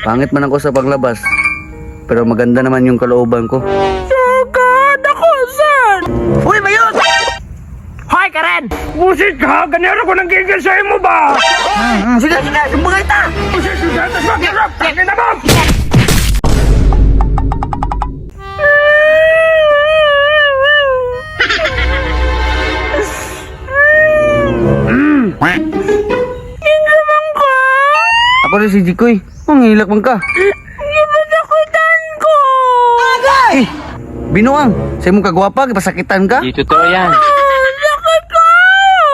Pangit man ako sa paglabas, pero maganda naman yung kalooban ko. Sagad ako, sir! Uy, Mayot! Hoy, Karen! Busit ka! Ganyan ako nang gigil sa'yo mo ba? Sige, sumbagay ta! Busit ka! Tas mag-irap! Takin na mo! Kinamang ka? Ako rin si Jikoy. Ang hilak man ka. Gipatakutan ko! Eh, binuang. Sa imong kagwapa, pasakitan ka? Di totoo yan. Sakit kayo!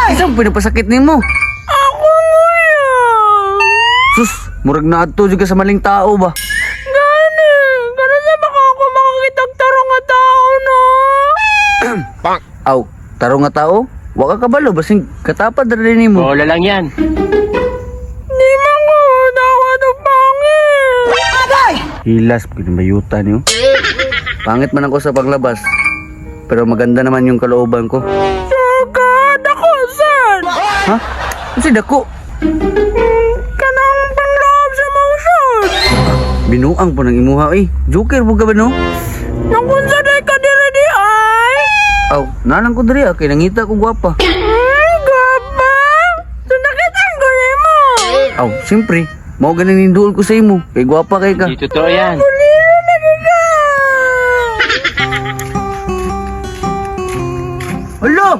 Isang pinapasakit nimo. Ako nguya! Sus, murag na adto juga sa maling tao ba? Gani! Gana sa baka ako makakitagtarong nga tao na! Aw, taro nga tao? Wa ka kabalo, basing katapad na rin nimo. Bola lang yan. Di man ko dawa ng pangit! Hilas, pinamayuta niyo. Pangit man ako sa paglabas, pero maganda naman yung kalooban ko. Sagad ako, sir! Ha? Kasi dako. Kanang pangloob sa motion! Binuang po ng imuha eh. Joker po ka ba no? Nakunsa day ka diri di ay? Aw, nalang ko diri kay nangita ko gwapa. Gapa! Sinakitan ko ni mo! Aw, siyempre, mao ganin ninduol ko sa imo. Kay gwapa kay ka. Di totoo yan. Kulino lagi ka! Hala!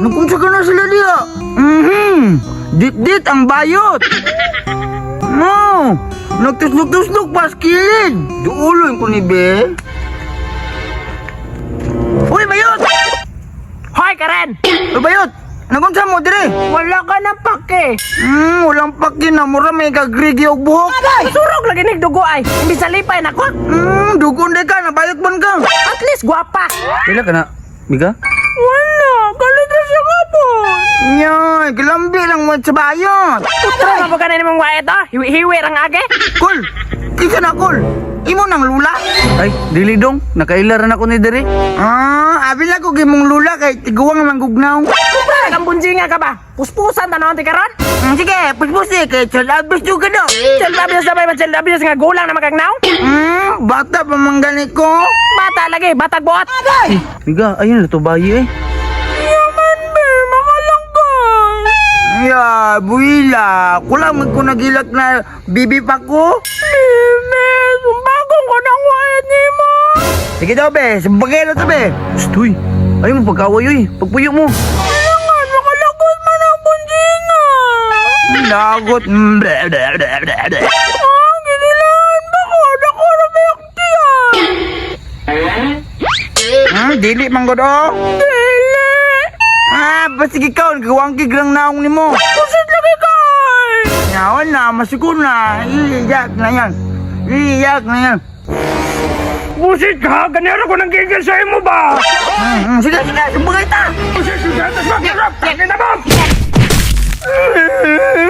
Nakunsa ka na sila diya. Dit-dit ang bayot. No! Nagtuslok-tuslok pa sa kilid. Duuloy ko ni Be. Uy, Bayot! Hoy, Karen! Uy, Bayot! Nakunsa mo dire? Wala ka ng pake! Walang pakin na mura may kagrigi og buhok. Surog lagi ni dugo ay! Hindi sa lipay na ko! Dugon de ka, nabayot man ka. At least guwapa! Kailan ka na, Miga? Wala! Galit na siya kapon! Nyoy, kilambi lang mo sa bayot. Putra na ba ka na ni mong wait ha? Hiwi-hiwi rang age? Kul! Ika na, Kul! Imo nang lula? Ay, dili dong. Nakailaran ako ni dire. Abi lang ko gimong lula kay tiguang manggugnaw. Putra! Kang bunjinga ka ba? Puspusan tanaw ti karon? Sige, puspusi kay chalabis juga do. Cheldabias na ba? Cheldabias nga gulang na magagnaw? Bata pa manggani ko. Bata lagi! Batag buot! Miga, ayun na to bayi eh. Yaman be! Makalangkay! Ya, buila. Kulang ko nagilak na bibi pa ko. Limes! Umbagong ko ng wayat ni mo! Sige daw, be. Sabagay na to, be. Stoy. Ayaw mo pagkaway, oy. Pagpuyo mo. Kailangan makalagot man ang bunjinga! Lagot. Ginilaan ba ko? Dako na mayaktiya! Dili man ko do. Dili! Basig ikaw. Gawang kigrang naong ni mo. Pusit lagi kay! Yawan na. Masikun na. Iiyak na yan. Iiyak na yan. Busit ka! Ganyan ako nang gigil sa'yo mo ba? Sige, sumbagay ta. Busit ka! Tas mag-irap! Takin na mo!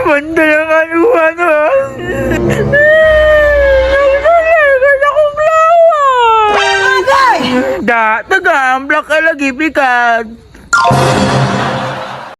Banda lang kaluhan, ha? Nagdaligan akong lawan! Tagambla ka lagi, pikat.